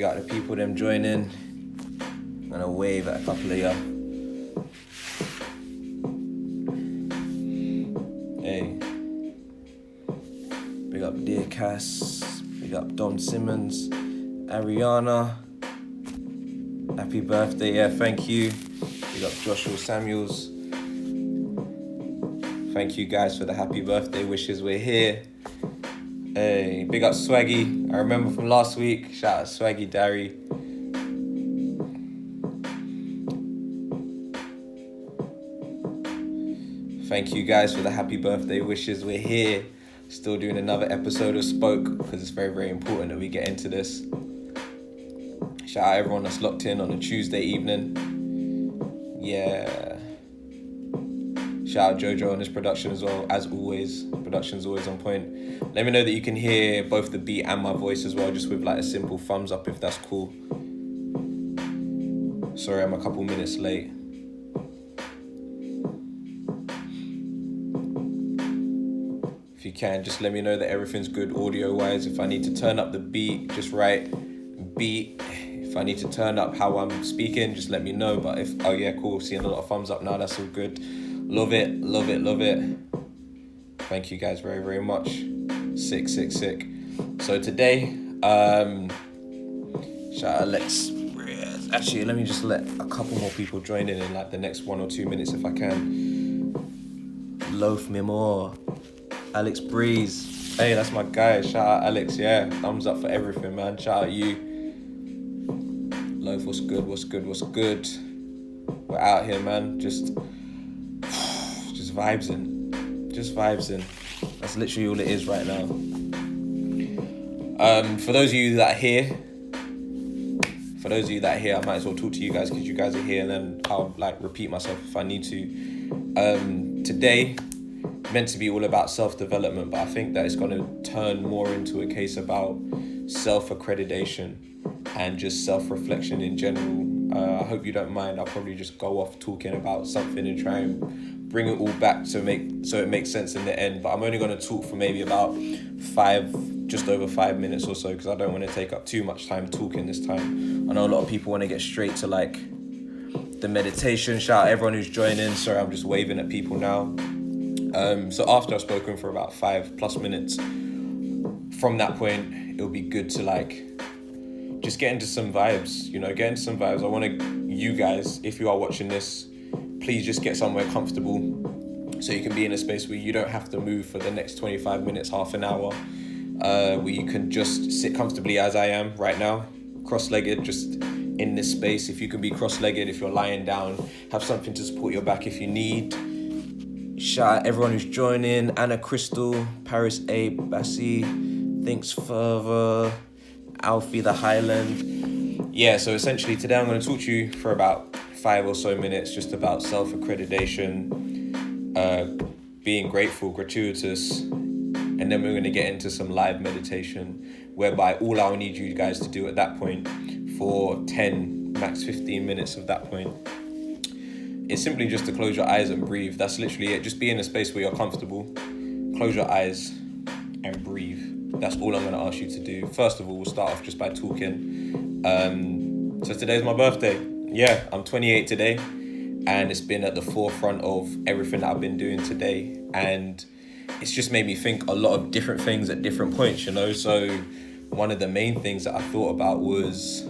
got the people them joining. I'm gonna wave at a couple of ya. Hey. Big up Dear Cass. Big up Dom Simmons. Ariana. Happy birthday, yeah, thank you. Big up Joshua Samuels. Thank you guys for the happy birthday wishes. We're here. Hey, big up Swaggy. I remember from last week. Shout out Swaggy Dari. Thank you guys for the happy birthday wishes. We're here. Still doing another episode of Spoke because it's very, very important that we get into this. Shout out everyone that's locked in on a Tuesday evening. Yeah. Shout out Jojo on this production as well. As always, production's always on point. Let me know that you can hear both the beat and my voice as well, just with like a simple thumbs up if that's cool. Sorry, I'm a couple minutes late. If you can, just let me know that everything's good audio-wise. If I need to turn up the beat, just write beat. If I need to turn up how I'm speaking, just let me know. But if, oh yeah, cool, seeing a lot of thumbs up now, that's all good. Love it, love it, love it. Thank you guys very, very much. Sick. So today, shout out Alex. Actually, let me just let a couple more people join in like the next 1 or 2 minutes if I can. Loaf me more. Alex Breeze. Hey, that's my guy. Shout out Alex, yeah. Thumbs up for everything, man. Shout out you. Loaf, what's good? We're out here, man. Just vibes in. That's literally all it is right now. For those of you that are here, I might as well talk to you guys because you guys are here, and then I'll like repeat myself if I need to. Today, meant to be all about self-development, but I think that it's going to turn more into a case about self-accreditation and just self-reflection in general. I hope you don't mind. I'll probably just go off talking about something and try and bring it all back so it makes sense in the end. But I'm only going to talk for maybe about just over 5 minutes or so because I don't want to take up too much time talking this time. I know a lot of people want to get straight to like the meditation. Shout out everyone who's joining. Sorry, I'm just waving at people now. So after I've spoken for about 5+ minutes, from that point, it'll be good to like just get into some vibes, I want you guys, if you are watching this, please just get somewhere comfortable so you can be in a space where you don't have to move for the next 25 minutes, half an hour, where you can just sit comfortably as I am right now, cross-legged, just in this space. If you can be cross-legged, if you're lying down, have something to support your back if you need. Shout out everyone who's joining. Anna Crystal, Paris A, Bassi, Thinks Further, Alfie the Highland. Yeah, so essentially today I'm going to talk to you for about 5 or so minutes just about self-accreditation, being grateful, gratuitous, and then we're going to get into some live meditation whereby all I'll need you guys to do at that point for 10, max 15 minutes of that point is simply just to close your eyes and breathe. That's literally it. Just be in a space where you're comfortable, close your eyes and breathe. That's all I'm going to ask you to do. First of all, we'll start off just by talking. So today's my birthday. Yeah, I'm 28 today, and it's been at the forefront of everything that I've been doing today. And it's just made me think a lot of different things at different points, So one of the main things that I thought about was,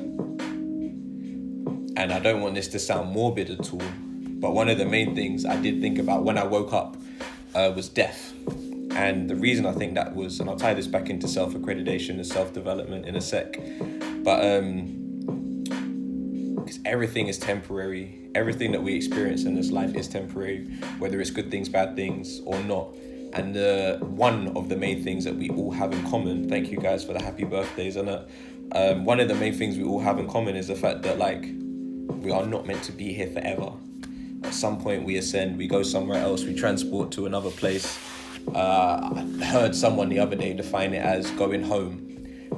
and I don't want this to sound morbid at all, but one of the main things I did think about when I woke up was death. And the reason I think that was, and I'll tie this back into self-accreditation and self-development in a sec, but because everything is temporary. Everything that we experience in this life is temporary, whether it's good things, bad things, or not. And one of the main things that we all have in common, thank you guys for the happy birthdays, and one of the main things we all have in common is the fact that like we are not meant to be here forever. At some point we ascend, we go somewhere else, we transport to another place. I heard someone the other day define it as going home,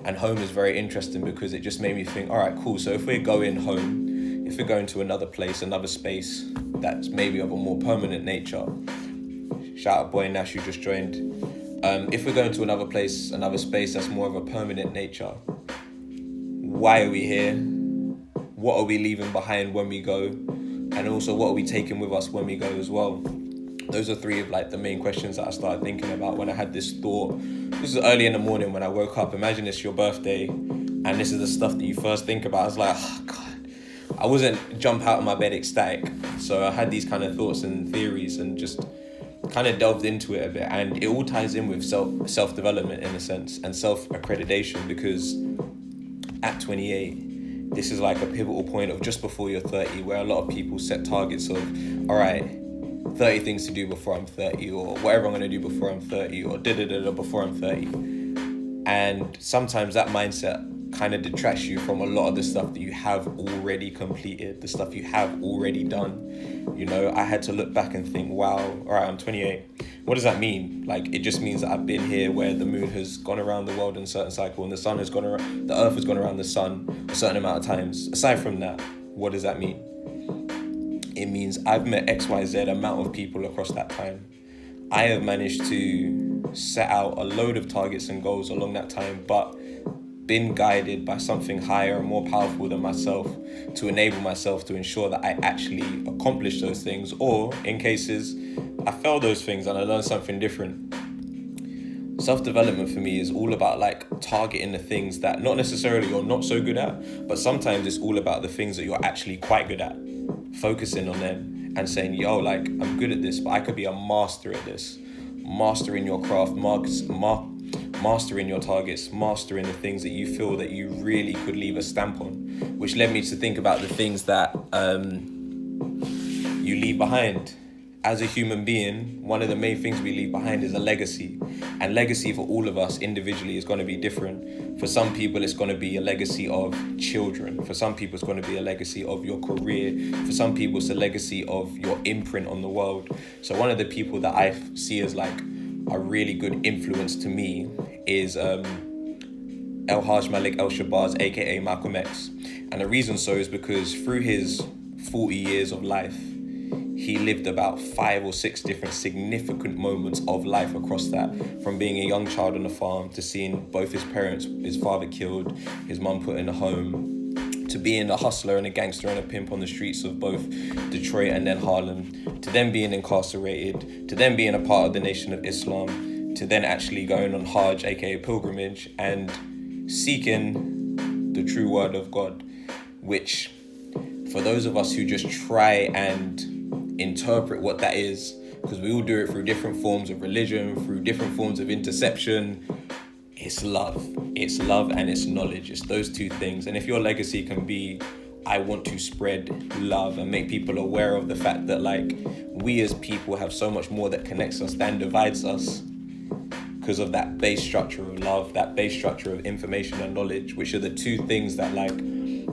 and home is very interesting because it just made me think, all right, cool, so if we're going home, if we're going to another place, another space that's maybe of a more permanent nature, shout out Boy Nash who just joined, if we're going to another place, another space that's more of a permanent nature, why are we here? What are we leaving behind when we go? And also, what are we taking with us when we go as well? Those are three of like the main questions that I started thinking about when I had this thought. This was early in the morning when I woke up. Imagine it's your birthday and this is the stuff that you first think about. I was like, oh God. I wasn't jump out of my bed ecstatic. So I had these kind of thoughts and theories and just kind of delved into it a bit. And it all ties in with self-development in a sense and self-accreditation, because at 28, this is like a pivotal point of just before you're 30, where a lot of people set targets of, all right, 30 things to do before I'm 30, or whatever I'm going to do before I'm 30, or before I'm 30. And sometimes that mindset kind of detracts you from a lot of the stuff that you have already completed, the stuff you have already done. You know, I had to look back and think, wow, all right, I'm 28. What does that mean? Like, it just means that I've been here where the moon has gone around the world in a certain cycle and the sun has gone around, the earth has gone around the sun a certain amount of times. Aside from that, what does that mean? It means I've met XYZ amount of people across that time. I have managed to set out a load of targets and goals along that time, but been guided by something higher and more powerful than myself to enable myself to ensure that I actually accomplish those things, or in cases I fail those things and I learn something different. Self-development for me is all about like targeting the things that not necessarily you're not so good at, but sometimes it's all about the things that you're actually quite good at, focusing on them and saying, yo, like, I'm good at this, but I could be a master at this. Mastering your craft, mastering your targets, mastering the things that you feel that you really could leave a stamp on, which led me to think about the things that you leave behind. As a human being, one of the main things we leave behind is a legacy. And legacy for all of us individually is going to be different. For some people, it's going to be a legacy of children. For some people, it's going to be a legacy of your career. For some people, it's a legacy of your imprint on the world. So one of the people that I see as like a really good influence to me is El Haj Malik El Shabazz, aka Malcolm X. And the reason so is because through his 40 years of life, he lived about 5 or 6 different significant moments of life across that, from being a young child on a farm to seeing both his parents, his father killed, his mum put in a home, to being a hustler and a gangster and a pimp on the streets of both Detroit and then Harlem, to then being incarcerated, to then being a part of the Nation of Islam, to then actually going on Hajj, aka pilgrimage, and seeking the true word of God, which for those of us who just try and interpret what that is, because we all do it through different forms of religion, through different forms of interception, it's love and it's knowledge. It's those two things. And if your legacy can be, I want to spread love and make people aware of the fact that like we as people have so much more that connects us than divides us, because of that base structure of love, that base structure of information and knowledge, which are the two things that like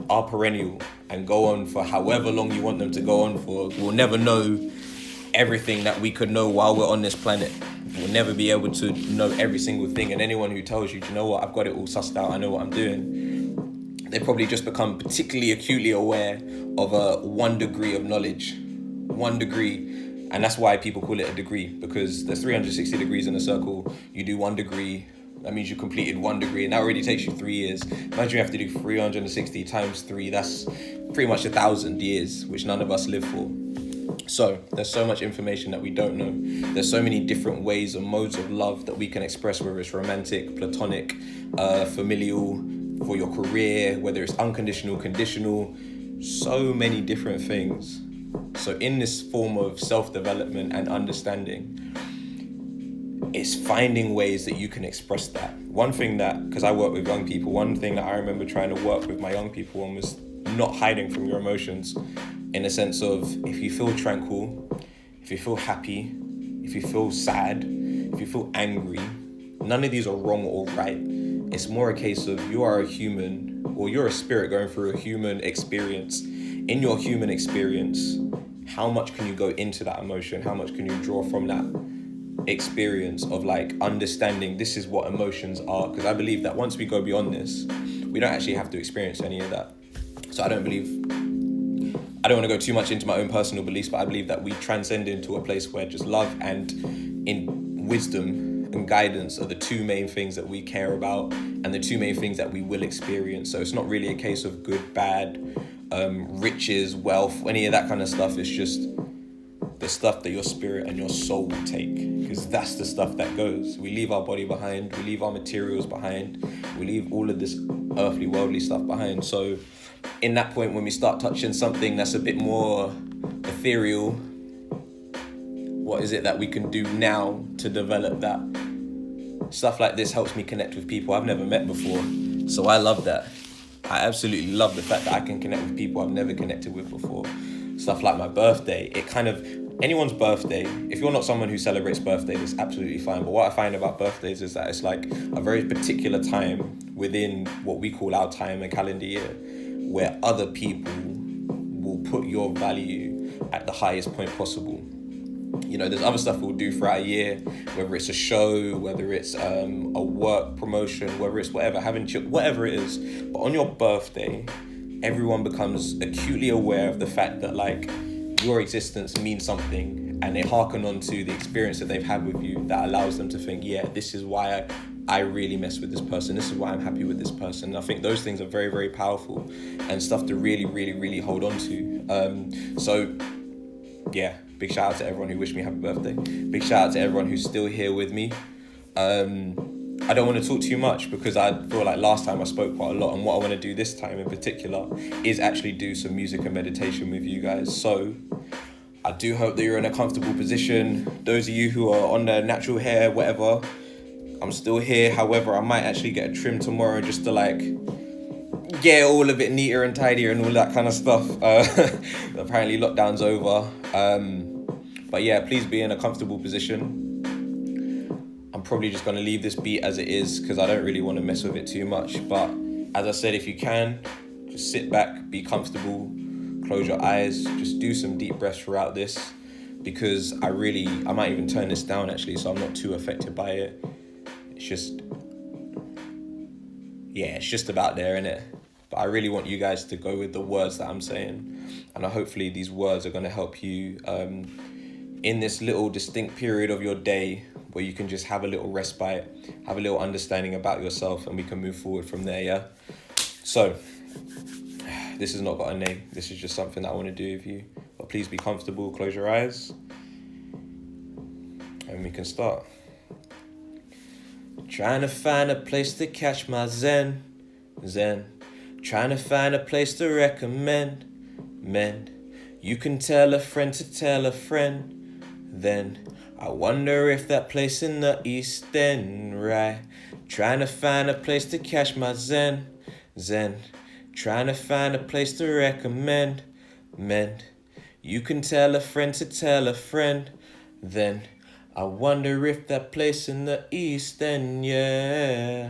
are perennial and go on for however long you want them to go on for. We'll never know everything that we could know while we're on this planet. We'll never be able to know every single thing. And anyone who tells you, do you know what, I've got it all sussed out, I know what I'm doing, they probably just become particularly acutely aware of a 1 degree of knowledge. 1 degree. And that's why people call it a degree, because there's 360 degrees in a circle. You do 1 degree, that means you completed 1 degree, and that already takes you 3 years. Imagine you have to do 360 times 3, that's pretty much 1,000 years, which none of us live for. So there's so much information that we don't know. There's so many different ways and modes of love that we can express, whether it's romantic, platonic, familial, for your career, whether it's unconditional, conditional, so many different things. So in this form of self-development and understanding, it's finding ways that you can express that. One thing that, because I work with young people, one thing that I remember trying to work with my young people on was not hiding from your emotions, in a sense of, if you feel tranquil, if you feel happy, if you feel sad, if you feel angry, none of these are wrong or right. It's more a case of you are a human, or you're a spirit going through a human experience. In your human experience, how much can you go into that emotion? How much can you draw from that experience of like understanding this is what emotions are? Because I believe that once we go beyond this, we don't actually have to experience any of that. So I don't want to go too much into my own personal beliefs, but I believe that we transcend into a place where just love and in wisdom and guidance are the two main things that we care about and the two main things that we will experience. So it's not really a case of good, bad, riches, wealth, any of that kind of stuff. It's just the stuff that your spirit and your soul will take, because that's the stuff that goes. We leave our body behind, we leave our materials behind, we leave all of this earthly, worldly stuff behind. So in that point, when we start touching something that's a bit more ethereal, what is it that we can do now to develop that? Stuff like this helps me connect with people I've never met before. So I love that. I absolutely love the fact that I can connect with people I've never connected with before. Stuff like my birthday, it kind of, anyone's birthday, if you're not someone who celebrates birthdays, it's absolutely fine. But what I find about birthdays is that it's like a very particular time within what we call our time, a calendar year, where other people will put your value at the highest point possible. You know, there's other stuff we'll do throughout a year, whether it's a show, whether it's a work promotion, whether it's whatever, whatever it is. But on your birthday, everyone becomes acutely aware of the fact that like your existence means something, and they hearken on to the experience that they've had with you that allows them to think, yeah, this is why I really mess with this person. This is why I'm happy with this person. And I think those things are very, very powerful and stuff to really, really, really hold on to. So yeah, big shout out to everyone who wished me happy birthday. Big shout out to everyone who's still here with me. I don't want to talk too much because I feel like last time I spoke quite a lot, and what I want to do this time in particular is actually do some music and meditation with you guys. So I do hope that you're in a comfortable position. Those of you who are on the natural hair, whatever, I'm still here. However, I might actually get a trim tomorrow just to like get all of it neater and tidier and all that kind of stuff. Apparently lockdown's over. But yeah, please be in a comfortable position. I'm probably just going to leave this beat as it is because I don't really want to mess with it too much. But as I said, if you can, just sit back, be comfortable, close your eyes, just do some deep breaths throughout this, because I might even turn this down actually so I'm not too affected by it. It's just about there, innit? But I really want you guys to go with the words that I'm saying. And hopefully these words are going to help you in this little distinct period of your day where you can just have a little respite, have a little understanding about yourself, and we can move forward from there, yeah? So, this has not got a name. This is just something that I want to do with you. But please be comfortable, close your eyes, and we can start. Trying to find a place to catch my zen. Trying to find a place to recommend. You can tell a friend to tell a friend. Then I wonder if that place in the East End, right? Trying to find a place to catch my zen. Trying to find a place to recommend. You can tell a friend to tell a friend. Then I wonder if that place in the East End, yeah.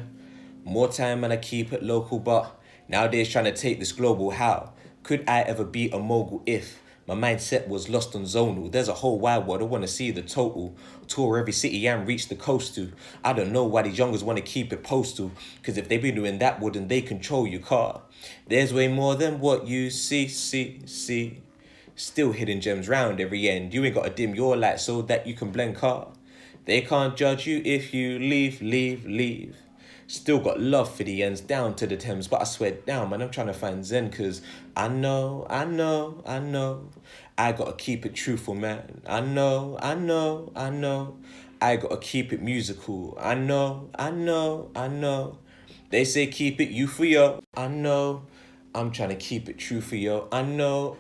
More time and I keep it local, but nowadays trying to take this global. How could I ever be a mogul if my mindset was lost on zonal? There's a whole wide world, I want to see the total. Tour every city and reach the coast to. I don't know why these youngers want to keep it postal, because if they be doing that, wouldn't they control your car? There's way more than what you see. Still hidden gems round every end. You ain't got to dim your light so that you can blend car. They can't judge you if you leave. Still got love for the ends down to the Thames, but I swear down, man, I'm trying to find zen, cause I know. I gotta keep it truthful, man. I know. I gotta keep it musical. I know. They say keep it you for yo. I know. I'm trying to keep it true for yo. I know.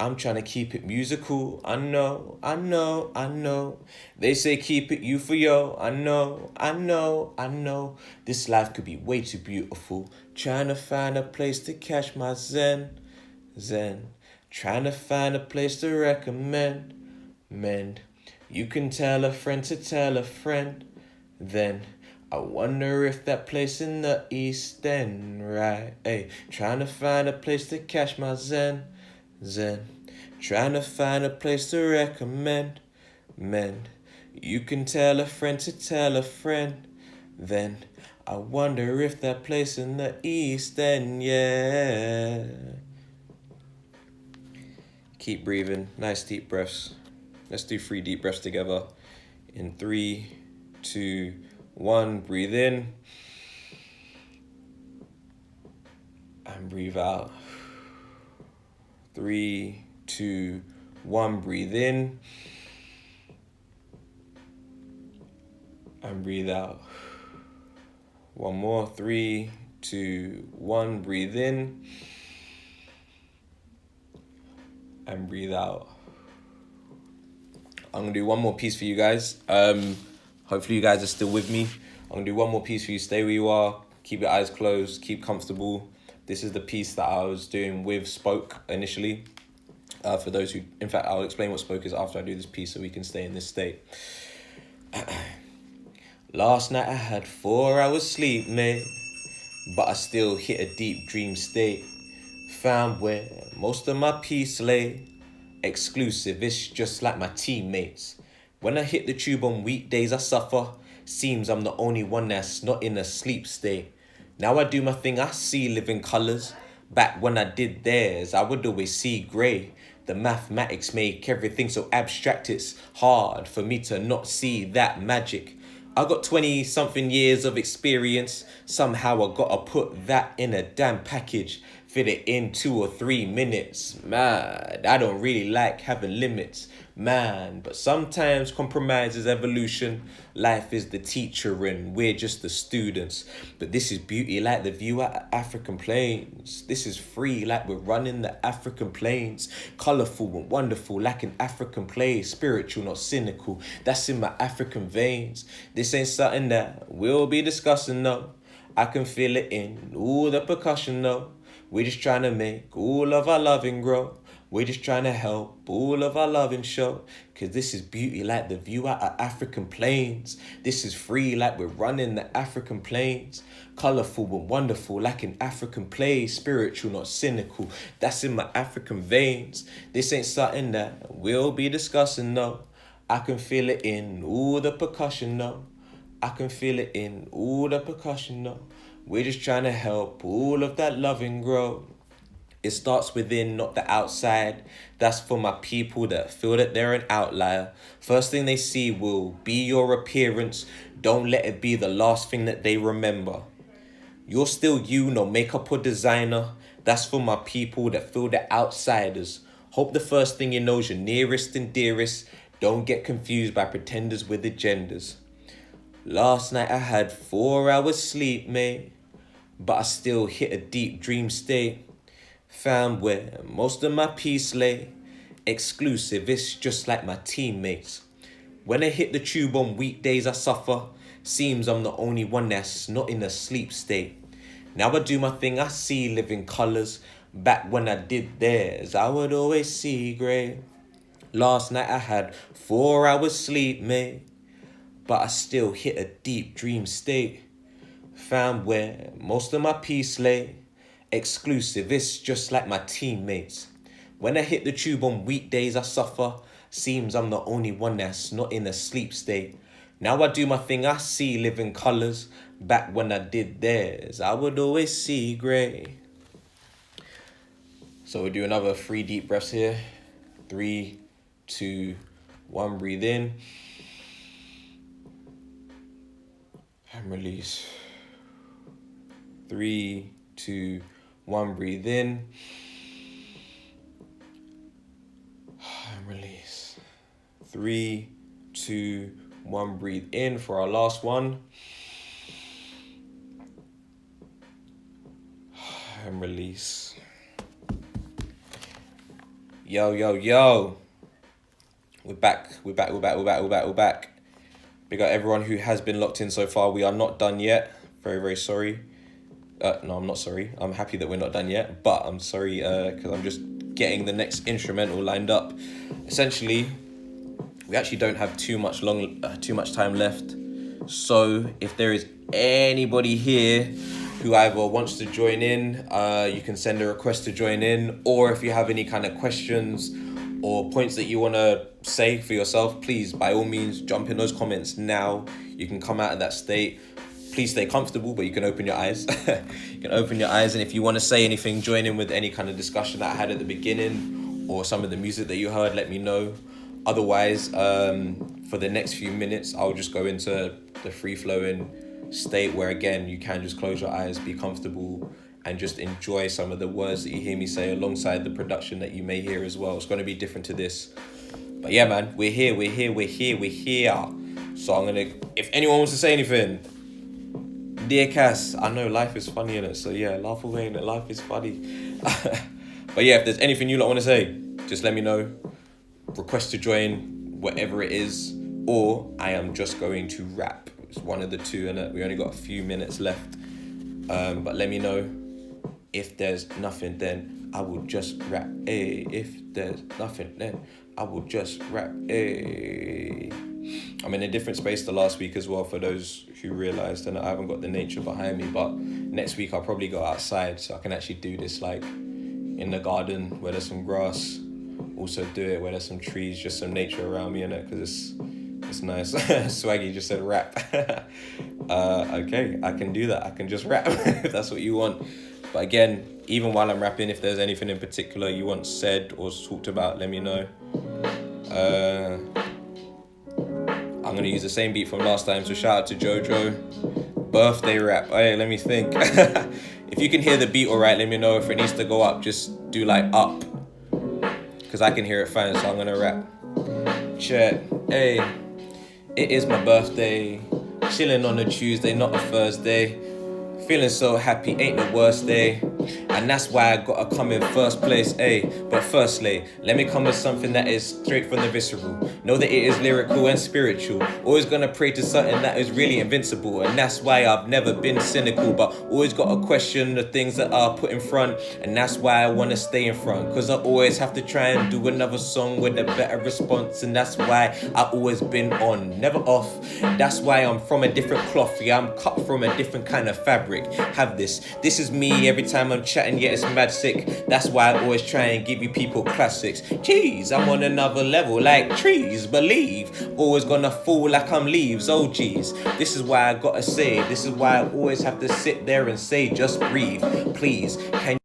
I'm trying to keep it musical. I know. They say keep it you for yo. I know. This life could be way too beautiful. Trying to find a place to catch my zen. Trying to find a place to recommend. You can tell a friend to tell a friend. Then I wonder if that place in the East End, right? Hey, trying to find a place to catch my zen. Trying to find a place to recommend. You can tell a friend to tell a friend. Then I wonder if that place in the East End, yeah. Keep breathing. Nice deep breaths. Let's do 3 deep breaths together. In 3, 2, 1, breathe in. And breathe out. 3, 2, 1, breathe in. And breathe out. One more. 3, 2, 1, breathe in. And breathe out. I'm gonna do one more piece for you guys. Hopefully you guys are still with me. I'm gonna do one more piece for you. Stay where you are. Keep your eyes closed. Keep comfortable. This is the piece that I was doing with Spoke initially. For those who, in fact, I'll explain what Spoke is after I do this piece so we can stay in this state. Last night I had 4 hours sleep, mate, but I still hit a deep dream state. Found where most of my peace lay. Exclusive, it's just like my teammates. When I hit the tube on weekdays, I suffer. Seems I'm the only one that's not in a sleep state. Now I do my thing, I see living colours. Back when I did theirs, I would always see grey. The mathematics make everything so abstract, it's hard for me to not see that magic. I got 20-something years of experience. Somehow I gotta put that in a damn package. Fit it in 2 or 3 minutes. Man, I don't really like having limits. Man, but sometimes compromise is evolution. Life is the teacher and we're just the students. But this is beauty like the view at African plains. This is free like we're running the African plains. Colourful and wonderful like an African play. Spiritual, not cynical. That's in my African veins. This ain't something that we'll be discussing, no. I can feel it in all the percussion, no. We're just trying to make all of our loving grow. We're just trying to help all of our loving show. Cause this is beauty like the view out of African plains. This is free like we're running the African plains. Colourful and wonderful like an African play. Spiritual, not cynical. That's in my African veins. This ain't something that we'll be discussing, no. I can feel it in all the percussion, no. I can feel it in all the percussion, no. We're just trying to help all of that loving grow. It starts within, not the outside. That's for my people that feel that they're an outlier. First thing they see will be your appearance. Don't let it be the last thing that they remember. You're still you, no makeup or designer. That's for my people that feel the outsiders. Hope the first thing you know is your nearest and dearest. Don't get confused by pretenders with agendas. Last night I had 4 hours sleep, mate, but I still hit a deep dream state. Found where most of my peace lay. Exclusive, it's just like my teammates. When I hit the tube on weekdays, I suffer. Seems I'm the only one that's not in a sleep state. Now I do my thing, I see living colours. Back when I did theirs, I would always see grey. Last night I had 4 hours sleep, mate, but I still hit a deep dream state. Found where most of my peace lay. Exclusive, it's just like my teammates. When I hit the tube on weekdays, I suffer. Seems I'm the only one that's not in a sleep state. Now I do my thing, I see living colours. Back when I did theirs, I would always see grey. So we'll do another 3 deep breaths here. 3, 2, 1, breathe in. And release. 3, 2, 1, breathe in. And release. 3, 2, 1, breathe in for our last one. And release. Yo, yo, yo. We're back. Big up everyone who has been locked in so far. We are not done yet. Very, very sorry. No, I'm not sorry. I'm happy that we're not done yet, but I'm sorry because I'm just getting the next instrumental lined up. Essentially, we actually don't have too much time left. So if there is anybody here who either wants to join in, you can send a request to join in, or if you have any kind of questions or points that you want to say for yourself, please, by all means, jump in those comments now. You can come out of that state. Please stay comfortable, but you can open your eyes. You can open your eyes, and if you want to say anything, join in with any kind of discussion that I had at the beginning or some of the music that you heard, let me know. Otherwise, for the next few minutes, I'll just go into the free-flowing state where, again, you can just close your eyes, be comfortable, and just enjoy some of the words that you hear me say alongside the production that you may hear as well. It's going to be different to this. But yeah, man, we're here. So I'm going to, if anyone wants to say anything, dear Cass, I know life is funny in it. So yeah, laugh away in it. Life is funny. But yeah, if there's anything you lot want to say, just let me know. Request to join, whatever it is, or I am just going to rap. It's one of the two, and we only got a few minutes left. But let me know. If there's nothing, then I will just rap. If there's nothing, then I will just rap. I'm in a different space the last week as well, for those who realised, and I haven't got the nature behind me, but next week I'll probably go outside so I can actually do this like in the garden where there's some grass. Also do it where there's some trees, just some nature around me, innit? Because it's nice. Swaggy just said rap. Okay, I can do that. I can just rap if that's what you want. But again, even while I'm rapping, if there's anything in particular you want said or talked about, let me know. I'm going to use the same beat from last time, so shout out to Jojo. Birthday rap. Hey, let me think. If you can hear the beat alright, let me know. If it needs to go up, just do like up. Because I can hear it fine, so I'm going to rap. Check. Hey, it is my birthday. Chilling on a Tuesday, not a Thursday. Feeling so happy, ain't the worst day. And that's why I gotta come in first place, ayy. But firstly, let me come with something that is straight from the visceral. Know that it is lyrical and spiritual. Always gonna pray to something that is really invincible. And that's why I've never been cynical, but always gotta question the things that are put in front. And that's why I wanna stay in front, cause I always have to try and do another song with a better response. And that's why I always been on, never off. That's why I'm from a different cloth. Yeah, I'm cut from a different kind of fabric. Have this is me every time I'm chatting, yeah, it's mad sick. That's why I always try and give you people classics. Jeez, I'm on another level like trees, believe. Always gonna fall like I'm leaves, oh jeez. This is why I gotta say, this is why I always have to sit there and say, just breathe, please. Can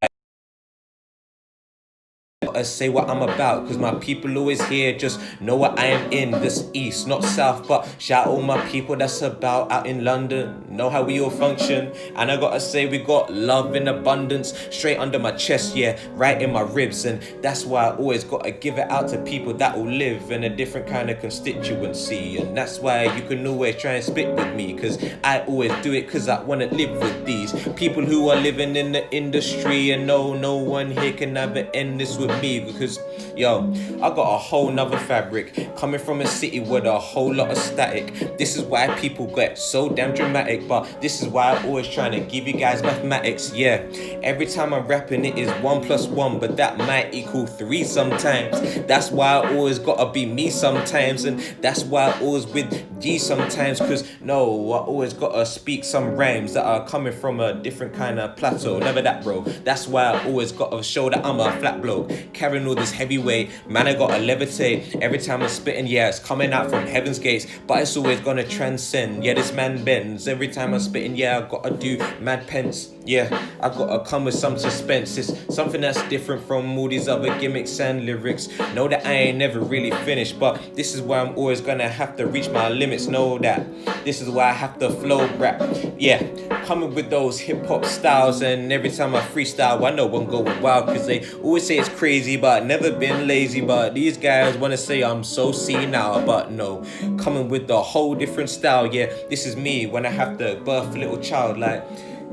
say what I'm about, cause my people always here just know what I am in. This east, not south, but shout all my people that's about out in London, know how we all function. And I gotta say we got love in abundance, straight under my chest, yeah, right in my ribs. And that's why I always gotta give it out to people that will live in a different kind of constituency. And that's why you can always try and spit with me, cause I always do it cause I wanna live with these people who are living in the industry. And no one here can ever end this with me, because yo, I got a whole nother fabric, coming from a city with a whole lot of static. This is why people get so damn dramatic, but this is why I always trying to give you guys mathematics. Yeah, every time I'm rapping it is 1 + 1, but that might equal 3 sometimes. That's why I always gotta be me sometimes, and that's why I always with G sometimes, cause no, I always gotta speak some rhymes that are coming from a different kind of plateau. Never that, bro. That's why I always gotta show that I'm a flat bloke, carrying all this heavy weight. Man, I gotta levitate every time I'm spitting. Yeah, it's coming out from heaven's gates, but it's always gonna transcend. Yeah, this man bends every time I'm spitting. Yeah, I gotta do mad pence. Yeah, I gotta come with some suspense. It's something that's different from all these other gimmicks and lyrics. Know that I ain't never really finished, but this is why I'm always gonna have to reach my limits. Know that this is why I have to flow rap. Yeah, coming with those hip-hop styles, and every time I freestyle, I know I'm going wild, cause they always say it's crazy, but never been lazy. But these guys wanna say I'm so senile, but no, coming with a whole different style. Yeah, this is me when I have to birth a little child. Like,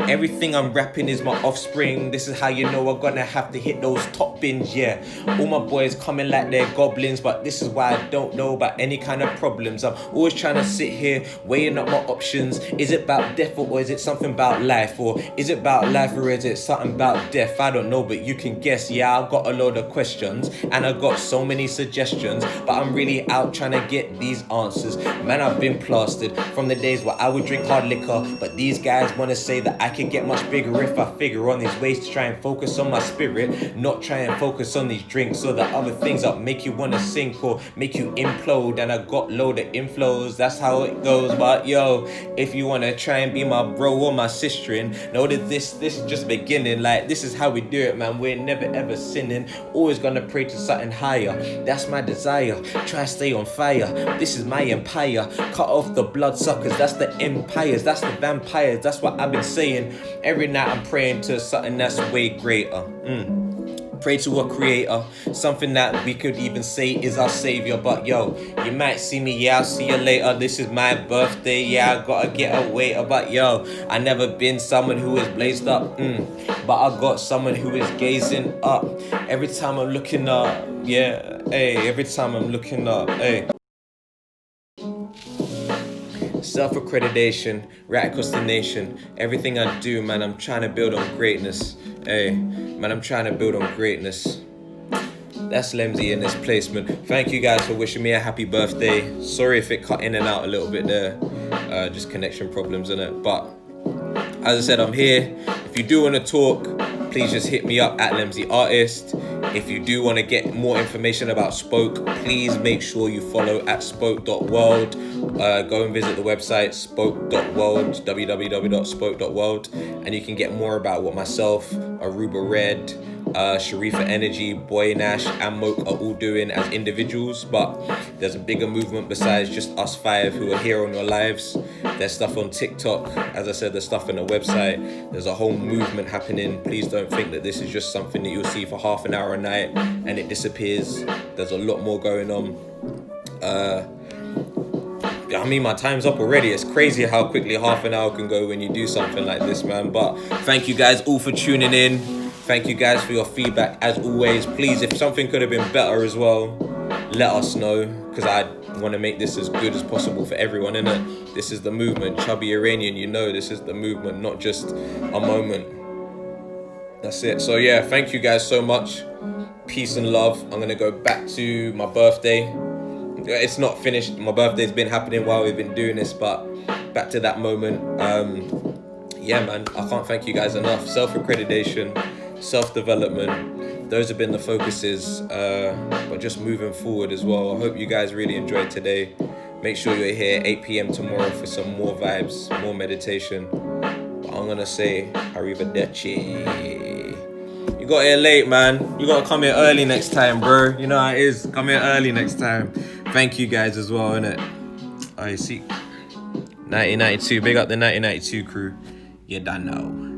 everything I'm rapping is my offspring. This is how you know I'm gonna have to hit those top bins, yeah. All my boys coming like they're goblins, but this is why I don't know about any kind of problems. I'm always trying to sit here, weighing up my options. Is it about death, or is it something about life? Or is it about life, or is it something about death? I don't know, but you can guess. Yeah, I've got a load of questions, and I've got so many suggestions, but I'm really out trying to get these answers. Man, I've been plastered from the days where I would drink hard liquor, but these guys wanna say that I could get much bigger if I figure on these ways to try and focus on my spirit, not try and focus on these drinks or the other things that make you want to sink or make you implode. And I got load of inflows, that's how it goes. But yo, if you want to try and be my bro or my sister, know that this is just beginning. Like, this is how we do it, man. We're never ever sinning, always gonna pray to something higher. That's my desire, try to stay on fire. This is my empire, cut off the bloodsuckers, that's the empires, that's the vampires. That's what I've been saying. Every night I'm praying to something that's way greater. Pray to a creator, something that we could even say is our savior. But yo, you might see me, yeah, I'll see you later. This is my birthday, yeah, I gotta get a waiter. But yo, I never been someone who is blazed up, but I got someone who is gazing up. Every time I'm looking up, yeah, hey, every time I'm looking up, hey. Self-accreditation, right across the nation. Everything I do, man, I'm trying to build on greatness. Hey, man, I'm trying to build on greatness. That's Lemzi in this placement. Thank you guys for wishing me a happy birthday. Sorry if it cut in and out a little bit there. Just connection problems, innit? But as I said, I'm here. If you do want to talk, please just hit me up at Lemzi Artist. If you do want to get more information about Spoke, please make sure you follow at Spoke.world. Go and visit the website Spoke.world, www.spoke.world, and you can get more about what myself, Aruba Red, Sharifa Energy, Boy Nash, and Moke are all doing as individuals. But there's a bigger movement besides just us five who are here on your lives. There's stuff on TikTok, as I said, there's stuff on the website. There's a whole movement happening. Please don't think that this is just something that you'll see for half an hour a night and it disappears. There's a lot more going on. I mean, my time's up already. It's crazy how quickly half an hour can go when you do something like this, man. But thank you guys all for tuning in. Thank you guys for your feedback as always. Please, if something could have been better as well, let us know, because I want to make this as good as possible for everyone, innit? This is the movement. Chubby Iranian, you know this is the movement, not just a moment. That's it. So yeah, thank you guys so much. Peace and love. I'm going to go back to my birthday. It's not finished. My birthday's been happening while we've been doing this, but back to that moment. Yeah, man, I can't thank you guys enough. Self-accreditation, self-development, those have been the focuses, but just moving forward as well. I hope you guys really enjoyed today. Make sure you're here 8 p.m. tomorrow for some more vibes, more meditation. But I'm gonna say arrivederci. You got here late, man. You gotta come here early next time, bro. You know how it is. Come here early next time. Thank you guys as well, innit? I see. 1992. Big up the 1992 crew. You don't know.